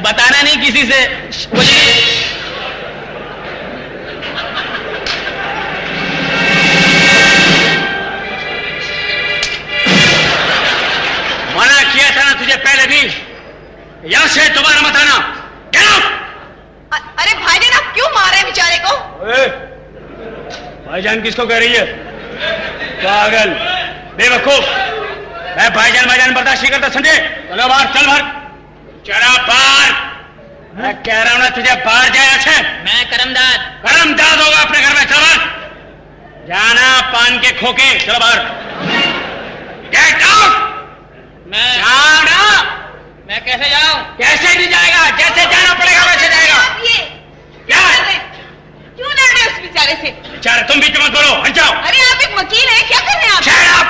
बताना नहीं किसी से। मना किया था ना तुझे पहले भी, यहां से दोबारा मत आना। अरे भाईजान आप क्यों मार रहे हैं बेचारे को? भाईजान किसको कह रही है? पागल, बेवकूफ। मैं भाईजान बर्दाश्त नहीं करता, समझे? चलो बाहर, चल बाहर, चला बाहर। मैं कह रहा हूं ना तुझे बाहर जाए से। मैं करमदाद होगा अपने घर में, चल बाहर जाना, पान के खोके, चलो बाहर। Get out. मैं कैसे जाऊं? कैसे नहीं जाएगा? जैसे जाना पड़ेगा वैसे जाएगा। क्या क्यों लड़ रहे उस बेचारे से? बेचारे, तुम भी मत बोलो, हट जाओ। अरे आप एक वकील हैं, क्या कर रहे हैं आप? Shut up!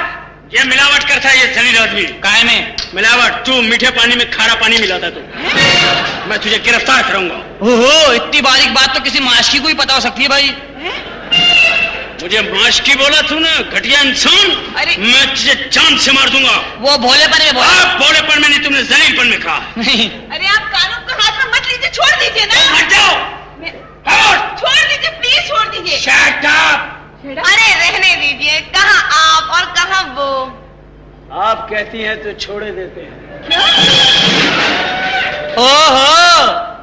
ये मिलावट करता है ये जलील आदमी। काय में मिलावट? तू मीठे पानी में खारा पानी मिलाता तू। मैं तुझे गिरफ्तार करूंगा। ओहो, इतनी बारीक बात तो किसी माशकी को ही पता हो सकती है भाई। मुझे माशकी बोला तू ना, घटिया इंसान। अरे मैं तुझे चांद से मार दूंगा। वो भोलेपन में बोला। भोलेपन में नहीं, तुमने जलीलपन में कहा। नहीं। अरे आप कानून को हाथ में मत लीजिए, छोड़ दीजिए ना। हट जाओ। छोड़ दीजिए प्लीज, छोड़ दीजिए। Shut up! अरे रहने दीजिए, कहाँ आप और कहाँ वो? आप कहती हैं तो छोड़े देते हैं। ओहो,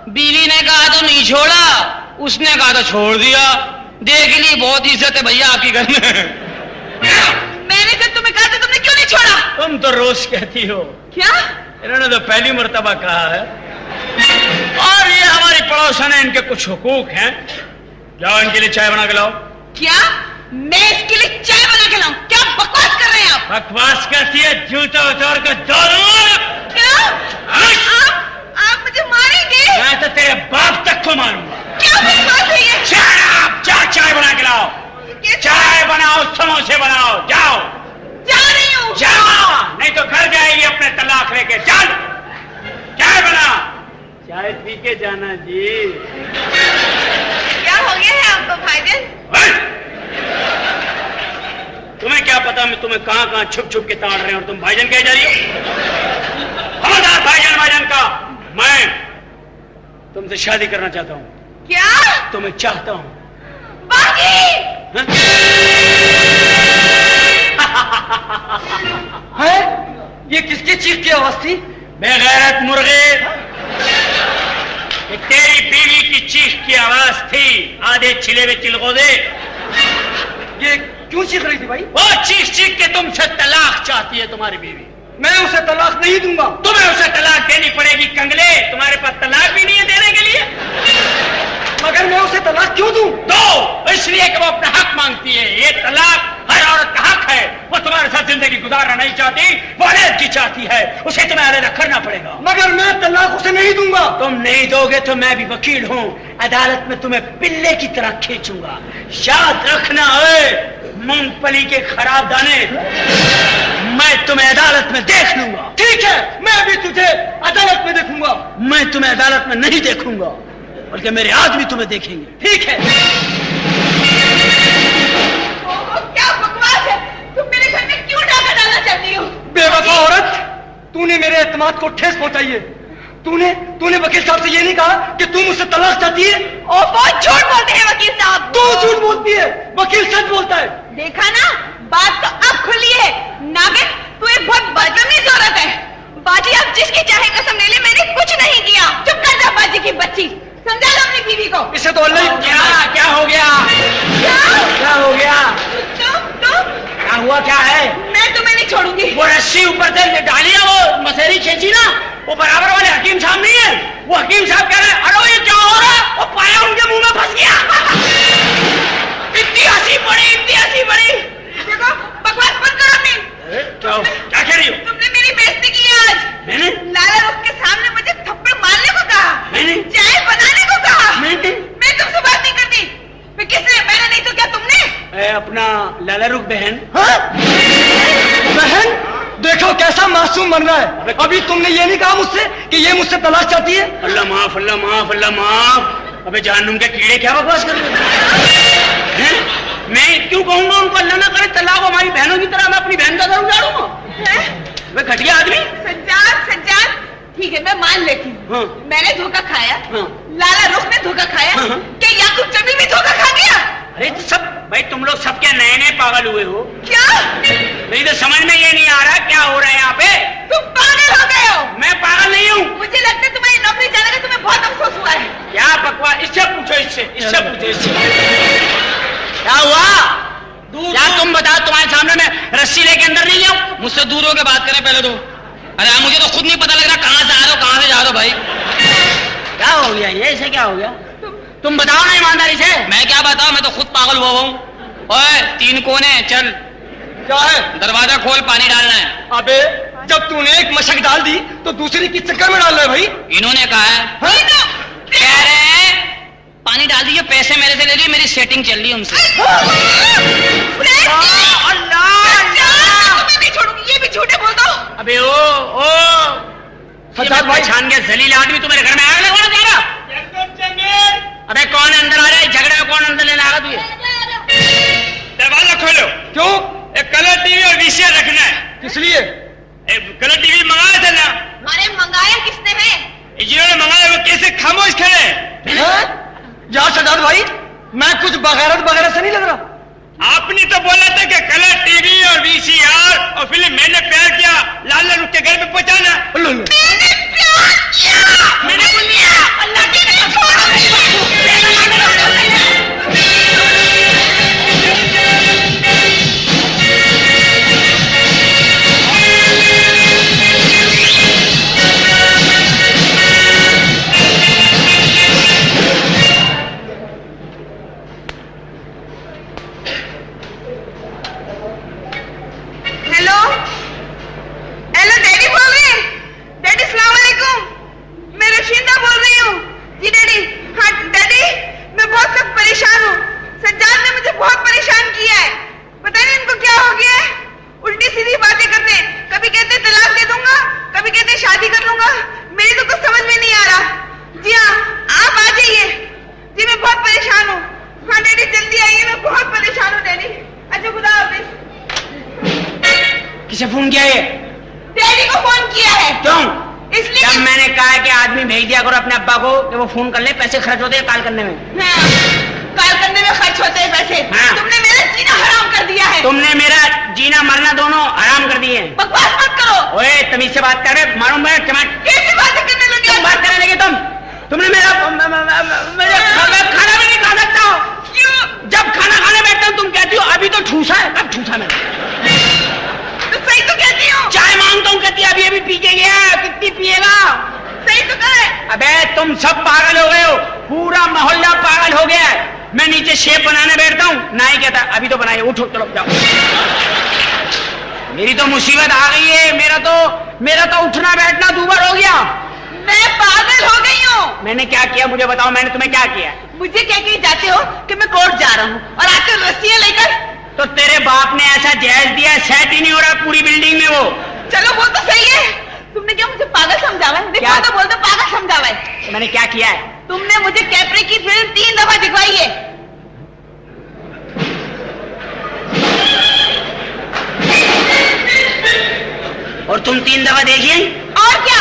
बीवी ने कहा तो नहीं छोड़ा, उसने कहा तो छोड़ दिया। देख ली, बहुत इज्जत है भैया आपकी घर में। मैंने जब तुम्हें कहा था तुमने क्यों नहीं छोड़ा? तुम तो रोज कहती हो। क्या? इन्होंने तो पहली मर्तबा कहा है। और ये हमारी पड़ोसन है, इनके कुछ हुकूक हैं। जाओ इनके लिए चाय बना के लाओ। क्या? मैं इसके लिए चाय बना के लाऊं? क्या बकवास कर रहे हैं आप? बकवास करती है, जूता उतार कर दौड़ूं। क्या? आप मुझे मारेंगे? मैं तो तेरे बाप तक को मारूंगा। क्या बकवास है ये? चाय बना के लाओ। चाय बनाओ, समोसे बनाओ, जाओ। जा रही हूँ। जाओ, नहीं तो घर जाएगी अपने तलाक लेके। चल, चाय बना। चाय पी के जाना जी। क्या हो गया है आपको भाईजान? तुम्हें क्या पता मैं तुम्हें कहां कहां छुप छुप के ताड़ रहे हैं और तुम भाईजान कह जा रही हो? खबरदार भाईजान का। मैं तुमसे शादी करना चाहता हूं। क्या? तुम्हें चाहता हूं। बाजी! है? ये किसकी चीख की आवाज थी? बेगैरत मुर्गे, ये तेरी बीवी की चीख की आवाज थी। आधे छिले हुए चिलगोदे। ये क्यों चीख रही थी भाई? वो चीख चीख के तुमसे तलाक चाहती है तुम्हारी बीवी। मैं उसे तलाक नहीं दूंगा। तुम्हें उसे तलाक देनी पड़ेगी कंगले, तुम्हारे पास तलाक भी नहीं है देने के लिए। मगर मैं उसे तलाक क्यों दूं? दो, इसलिए कि वो अपना हक मांगती है। ये तलाक हर औरत का हक है। वो तुम्हारे साथ जिंदगी गुजारना नहीं चाहती, वो अलग की चाहती है। उसे तुम्हें अलग करना पड़ेगा। मगर मैं तलाक उसे नहीं दूंगा। तुम नहीं दोगे तो मैं भी वकील हूँ, अदालत में तुम्हें पिल्ले की तरह खींचूंगा। याद रखना है, मूंगफली के खराब दाने, मैं तुम्हें अदालत में देख लूंगा। ठीक है, मैं भी तुझे अदालत में देखूंगा। मैं तुम्हें अदालत में नहीं देखूंगा, बल्कि मेरे आदमी तुम्हें देखेंगे। ठीक है? क्या बकवास है? तुम मेरे घर में क्यों डाका डालना चाहती हो? बेवफा औरत, तूने मेरे एतमाद को ठेस पहुंचाई है। तूने वकील साहब से ये नहीं कहा कि तू मुझसे तलाक चाहती है? और बहुत झूठ बोलते हैं वकील साहब। तू झूठ बोलती है, वकील सच बोलता है। देखा ना, बात तो अब खुली है। नागिन, तू एक बहुत बदतमीज औरत है। बाजी, आप जिसकी चाहे कसम ले ले, मैंने कुछ नहीं किया। चुप कर जा बाजी की बच्ची। समझा लो अपनी बीवी को। इसे तो अल्लाह क्या हो गया? क्या हो गया? क्या हुआ? क्या है? मैं तुम्हें नहीं छोड़ूंगी। वो रस्सी ऊपर से डाली ना, वो मसेरी खींची ना, वो बराबर वाले हकीम साहब नहीं है। वो हकीम साहब कह रहे हैं, अरे ये क्या हो रहा है? वो पाया उनके मुंह में फंस गया। इतनी हंसी पड़ी। देखो, बकवास बंद करो अपनी। क्या कह रही हो? तुमने मेरी बेइज्जती की आज। मैंने? लाला रुख के सामने मुझे थप्पड़ मारने को कहा। मैंने? चाय बनाने को कहा। मैं तुमसे बात नहीं करती। फिर किसने? मैंने नहीं तो क्या तुमने? अपना लाला रुख बहन। हाँ? बहन, देखो कैसा मासूम बन रहा है। अभी तुमने ये नहीं कहा मुझसे कि ये मुझसे तलाक चाहती है? अल्लाह माफ, अल्लाह माफ, अल्लाह माफ। अबे जहन्नुम के कीड़े, क्या बकवास कर रहे हैं? मैं क्यों कहूंगा उनको अल्लाह ना करे तलाक? हमारी बहनों की तरह मैं अपनी बहन का घर उजाड़ूंगा? वे घटिया आदमी। सज्जाद, मान लेती हूँ, हाँ। मैंने धोखा खाया, हाँ। लाला रुख ने धोखा खाया, हाँ। क्या याकूब जमील भी धोखा खा गया? अरे तो सब भाई तुम लोग सब क्या नए नए पागल हुए हो? क्या मेरी तो समझ में ये नहीं आ रहा क्या हो रहा है यहाँ पे। तुम पागल हो गए हो? मैं पागल नहीं हूँ। मुझे लगता है तुम्हारी नौकरी जाने का तुम्हें बहुत अफसोस हुआ है। क्या बकवास, इससे पूछो, इससे पूछो, इससे क्या हुआ? क्या तुम बताओ, तुम्हारे सामने मैं रस्सी लेके अंदर नहीं जाऊं? मुझसे दूर होकर बात करें पहले तो। अरे यार मुझे तो खुद नहीं पता लग रहा कहाँ से आ रहे हो, कहाँ से जा रहे हो भाई। क्या हो गया ये, ऐसे क्या हो गया? तुम बताओ ना ईमानदारी से। मैं क्या बताऊं, मैं तो खुद पागल हुआ हूँ। ओए 3 कोने चल, क्या है? दरवाजा खोल, पानी डालना है। अबे जब तूने एक मशक डाल दी तो दूसरी किस चक्कर में डाल रहा है भाई? इन्होंने कहा है, कह रहे हैं पानी डाल दीजिए, पैसे मेरे से ले लिए, मेरी सेटिंग चल रही है उनसे। मैं नहीं छोड़ूंगी, ये भी झूठे बोल दो। अबे ओ सज्जाद भाई, छान के जलील आदमी तुम्हारे घर में आग लगवाना चाह रहा? अबे कौन अंदर आ रहा है? झगड़े में कौन अंदर लेने आगा तुझे? दरवाजा खोलो। क्यों? एक कलर टीवी और वीसीआर रखना है। किस लिए? कलर टीवी मंगाया था ना? अरे मंगाया किसने है? जिन्होंने मंगाया वो कैसे खामोश खड़े? हैं? यार सज्जाद भाई, मैं कुछ बगैरत वगैरह से नहीं लग रहा। आपने तो बोला था कि कलर टीवी और वीसीआर और फिल्म मैंने प्यार किया लाल रुख के घर पे पहुंचाना। लो। मैंने प्यार किया। मैंने बोल दिया अल्लाह के कसम हेलो हेलो डैडी बोल रहे हैं? डैडी सलाम वालेकुम, मैं रशीदा बोल रही हूँ। जी डैडी। हाँ डैडी, मैं बहुत सब परेशान हूँ। सज्जाद ने मुझे बहुत परेशान किया है, पता नहीं इनको क्या हो गया है। उल्टी सीधी बातें करते हैं, कभी कहते तलाक दे दूंगा, कभी कहते शादी कर लूंगा। मेरी तो कुछ समझ में नहीं आ रहा। जी हाँ, आप आ जाइए। जी मैं बहुत परेशान हूँ। हाँ डैडी जल्दी आइए, मैं बहुत परेशान हूँ डैडी। अच्छा खुदा हाफिज। किसे फोन किया ये? डैडी को फोन किया है। क्यों? इसलिए जब मैंने कहा है कि आदमी भेज दिया करो अपने अब्बा को कि वो फोन कर ले, पैसे खर्च होते हैं कॉल करने में। हाँ, कॉल करने में खर्च होते हैं पैसे। हाँ। तुमने मेरा जीना हराम कर दिया है। तुमने मेरा जीना मरना दोनों हराम कर दिए। बकवास मत करो। ओए तमीज से बात कर रहे, मालूम है टमाटर कैसी बातें करने लगे? तुम बात करने लगे तुमने मेरा खाना भी नहीं खा सकता हो। क्यों? जब खाना खाने बैठता हूँ तुम कहती हो अभी तो ठूसा है। कब ठूसा मैंने? तो सही तो कहती हूँ। चाय मांगता हूँ कहती अभी अभी पी के गया, कितनी पिएगा? सही तो कहा है। अबे तुम सब पागल हो गए हो, पूरा मोहल्ला पागल हो गया है। मैं नीचे शेप बनाने बैठता हूँ, ना ही कहता अभी तो बनाइए, उठो चलो जाओ। मेरी तो मुसीबत आ गई है, मेरा तो उठना बैठना दूबर हो गया। मैं पागल हो गई हूँ। मैंने क्या किया मुझे बताओ, मैंने तुम्हें क्या किया? मुझे कह के जाते हो कि मैं कोर्ट जा रहा हूँ और आकर रस्सियाँ लेकर। तो तेरे बाप ने ऐसा जायज दिया, सेट ही नहीं हो रहा पूरी बिल्डिंग में वो। चलो वो तो सही है। तुमने क्या मुझे पागल समझावा है? देखो तो बोलते पागल समझावा है। तो मैंने क्या किया है? तुमने मुझे कैप्री की फिल्म 3 दफा दिखवाई है। और तुम 3 दफा देखिए। और क्या,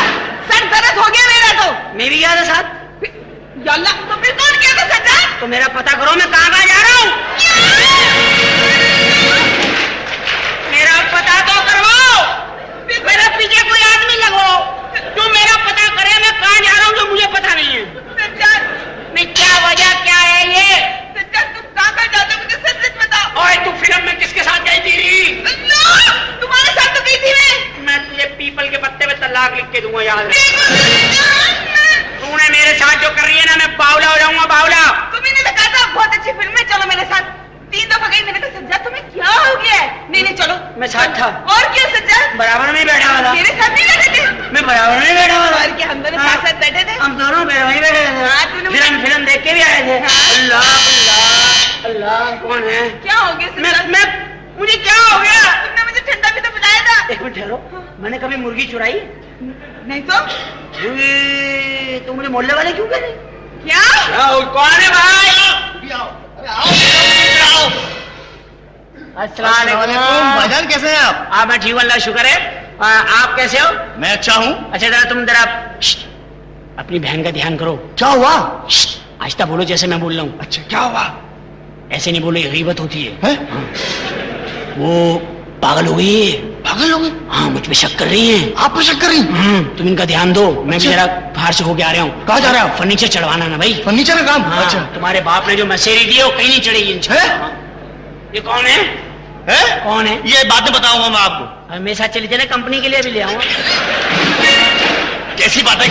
सर दर्द हो गया मेरा तो। मैं भी गया था साथ। यल्ला, तो फिर कौन किया था सज्जाद? तो मेरा पता करो मैं कहाँ जा रहा हूँ। मेरा पता तो करवाओ। मेरे पीछे कोई आदमी लगो जो मेरा पता करे मैं कहाँ जा रहा हूँ, जो मुझे पता नहीं है। सज्जाद, मैं क्या वजह क्या है ये? सज्जाद तुम कहाँ जाते हो मुझे सच सच बताओ। ओए तू फिल्म में किसके साथ गई थी? अल्लाह, तुम्हारे साथ तो गई थी मैं तुझे पीपल के पत्ते पे तलाक लिख के दूंगा, याद रख। मैं। तूने मेरे साथ जो कर रही है ना, मैं बावला हो जाऊंगा, बावला। तुम्हें तो कहा था बहुत अच्छी फिल्म है, चलो मेरे साथ। 3 दफा गई, मैंने कहा सज्जाद तुम्हें क्या हो गया है? नहीं चलो। मैं साथ था। और क्या सज्जाद? बराबर में बैठा हुआ था। मेरे साथ नहीं बैठे थे? मैं बराबर में बैठा हुआ था। और क्या हम दोनों साथ साथ बैठे थे? हम दोनों वहीं बैठे थे। हाँ, तूने फिल्म देख के भी आए थे। हाँ। अल्लाह अल्लाह अल्लाह, कौन है? क्या हो गया सज्जाद? मुझे क्या हो गया? तुमने मुझे ठंडा भी तो पिलाया था। एक मिनट ठहरो, मैंने कभी मुर्गी चुराई? नहीं तो तो मुझे मोहल्ले वाले क्यों कह रहे? क्या? कौन है भाई? अस्सलाम वालेकुम। भाईजान कैसे हैं आप? मैं ठीक हूँ, अल्लाह शुक्र है। आप कैसे हो? मैं अच्छा हूँ। अच्छा जरा तुम जरा अपनी बहन का ध्यान करो। क्या हुआ? आहिस्ता बोलो जैसे मैं बोल रहा हूँ। अच्छा क्या हुआ? ऐसे नहीं बोलो, ये गीबत होती है। है? वो पागल हो गई है। पागल हो गई? हाँ, मुझ पे शक कर रही है। आप पे शक कर रही हैं? तुम इनका ध्यान दो। मैं भी जरा बाहर से होके आ रहा हूँ। कहाँ जा रहे हो? फर्नीचर चढ़वाना ना भाई। फर्नीचर का काम? हाँ, अच्छा। तुम्हारे बाप ने जो मसेरी दी है वो कहीं नहीं चढ़ेगी। है? ये कौन है? कौन है? ये बातें बताऊंगा मैं आपको। हमेशा चले चले, कंपनी के लिए भी ले आऊंगा। कैसी बातें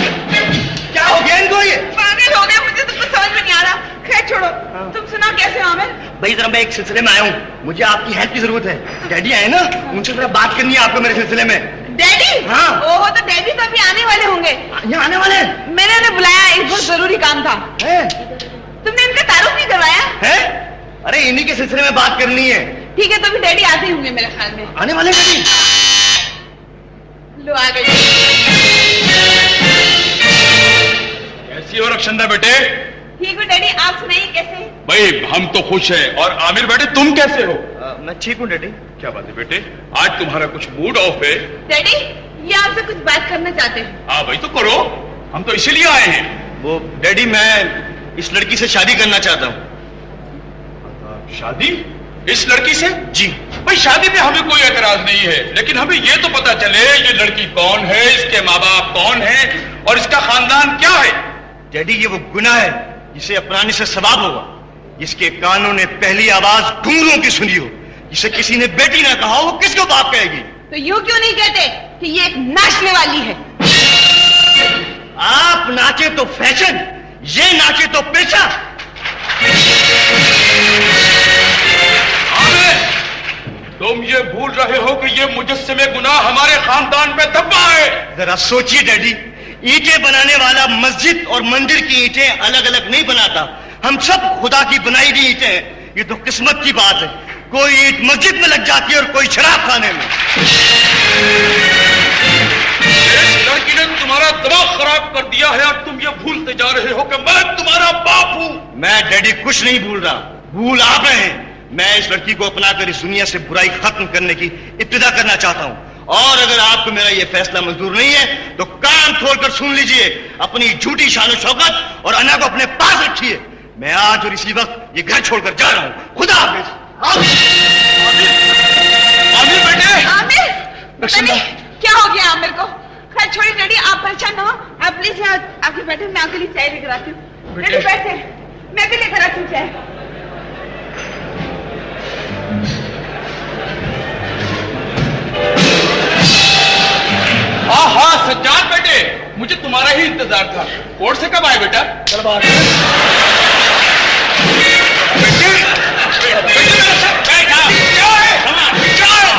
क्या हो गया इनको? ये पागल हो गए, मुझे तो कुछ समझ में नहीं आ रहा। खैर छोड़ो, तुम सुना कैसे हो आमिर? भाई जरा मैं एक सिलसिले में आया हूँ, मुझे आपकी हेल्प की जरूरत है। डैडी आए ना, उनसे जरा बात करनी है आपको मेरे सिलसिले में। डैडी? हाँ। ओहो, तो डैडी तो अभी आने वाले होंगे। यहाँ आने वाले हैं? मैंने उन्हें बुलाया, एक बहुत जरूरी काम था। तुमने इनका तारुफ नहीं करवाया? है? अरे इन्हीं के सिलसिले में बात करनी है। ठीक है, तो भी डैडी आते ही होंगे मेरे ख्याल में। आने वाले डैडी? लो आ गए। कैसी हो रक्षंदा बेटे? ठीक हो डैडी, आप सुनाइए कैसे? भाई हम तो खुश हैं। और आमिर बेटे तुम कैसे हो? मैं ठीक हूँ डैडी। क्या बात है बेटे, आज तुम्हारा कुछ मूड ऑफ है? डैडी, ये आपसे कुछ बात करना चाहते हैं। हाँ भाई तो करो, हम तो इसीलिए आए हैं। वो डैडी मैं इस लड़की से शादी करना चाहता हूँ। शादी इस लड़की से? जी। भाई शादी में हमें कोई एतराज नहीं है, लेकिन हमें ये तो पता चले ये लड़की कौन है, इसके माँ बाप कौन है और इसका खानदान क्या है। डैडी ये वो गुनाह है जिसे अपनाने से सवाब होगा, जिसके कानों ने पहली आवाज घुंघरूओं की सुनी हो, जिसे किसी ने बेटी ना कहा हो, वो किसको बाप कहेगी? तो यूं क्यों नहीं कहते कि ये एक नाचने वाली है? आप नाचे तो फैशन, ये नाचे तो पेशा। आमिर, तुम ये भूल रहे हो कि ये मुजस्समे गुनाह हमारे खानदान में दबा है। जरा सोचिए डैडी, ईंटें बनाने वाला मस्जिद और मंदिर की ईंटें अलग अलग नहीं बनाता, हम सब खुदा की बनाई हुई ईंटें हैं। ये तो किस्मत की बात है, कोई ईंट मस्जिद में लग जाती है और कोई शराब खाने में। इस लड़की ने तुम्हारा दिमाग खराब कर दिया है और तुम ये भूलते जा रहे हो कि मैं तुम्हारा बाप हूँ। मैं डैडी कुछ नहीं भूल रहा, भूल आप रहे हैं। मैं इस लड़की को अपनाकर इस दुनिया से बुराई खत्म करने की इब्तिदा करना चाहता हूँ, और अगर आपको मेरा ये फैसला मंजूर नहीं है तो कान खोलकर सुन लीजिए, अपनी झूठी शान शौकत और अना को अपने पास रखिए। मैं आज और इसी वक्त ये घर छोड़कर जा रहा हूँ। खुदा हाफिज। आमिर बेटे। आमिर, पता नहीं क्या हो गया आमिर को। खैर छोड़िए डैडी, आप परेशान ना हो, आप प्लीज यहाँ आके बैठे, मैं आपके लिए चाय लेकर आती हूँ। डैडी बैठे, मैं भी लेकर आती हूँ चाय। हाँ हाँ सज्जाद बेटे, मुझे तुम्हारा ही इंतजार था। कोर्ट से कब आए बेटा? चल बाहर। बेटे, बेटे मेरा सर बैठा। क्या है? क्या है?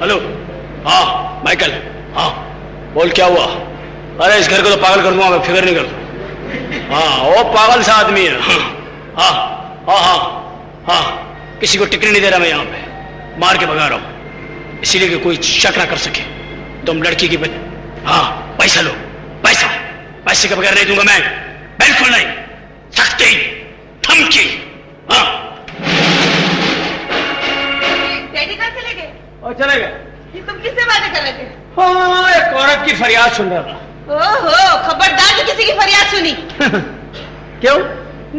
हेलो। हाँ माइकल, हाँ बोल क्या हुआ? अरे इस घर को तो पागल कर दूंगा मैं, फिक्र नहीं कर। हाँ वो पागल सा आदमी है। हाँ हाँ हाँ हाँ, किसी को टिकट नहीं दे रहा मैं यहाँ पे, मार के भगा रहा हूँ, इसीलिए कि कोई शक ना कर सके। तुम लड़की की हाँ पैसा लो, पैसा, पैसे के बगैर नहीं दूंगा मैं, बिल्कुल नहीं। सख्ती, धमकी। हाँ डैडी कहाँ चले गए? और चले गए। ये तुम किससे बातें कर रहे थे? हाँ एक औरत की फरियाद सुन रहा था। ओहो, खबरदार जो किसी की फरियाद सुनी। क्यों?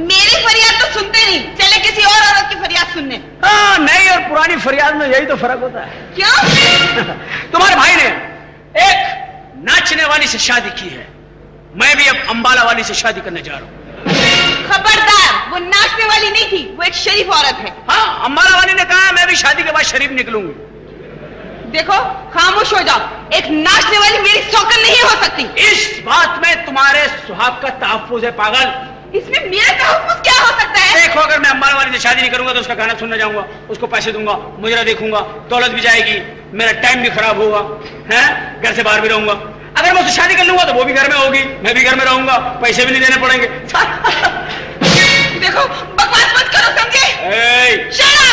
मेरी फरियाद तो सुनते नहीं, चले किसी और औरत की फरियाद सुनने। हाँ नई और पुरानी फरियाद में यही तो फर्क होता है। क्यों? तुम्हारे भाई ने एक नाचने वाली से शादी की है, मैं भी अब अंबाला वाली से शादी करने जा रहा हूँ। खबरदार, वो नाचने वाली नहीं थी, वो एक शरीफ औरत है। हाँ अंबाला वाली ने कहा मैं भी शादी के बाद शरीफ निकलूंगी। देखो खामोश हो जाओ, एक नाचने वाली मेरी सौकन नहीं हो सकती। इस बात में तुम्हारे सुहाग का तहफ्फुज है पागल। इसमें मेरा तहफ्फुज क्या हो सकता है? देखो अगर मैं अंबाला वाली से शादी नहीं करूंगा तो उसका गाना सुनने जाऊंगा, उसको पैसे दूंगा, मुजरा देखूंगा, दौलत भी जाएगी, मेरा टाइम भी खराब होगा, है घर से बाहर भी रहूंगा। अगर मैं उससे शादी कर लूंगा तो वो भी घर में होगी, मैं भी घर में रहूंगा, पैसे भी नहीं देने पड़ेंगे। देखो बकवास मत करो, समझे? ए, Shut up!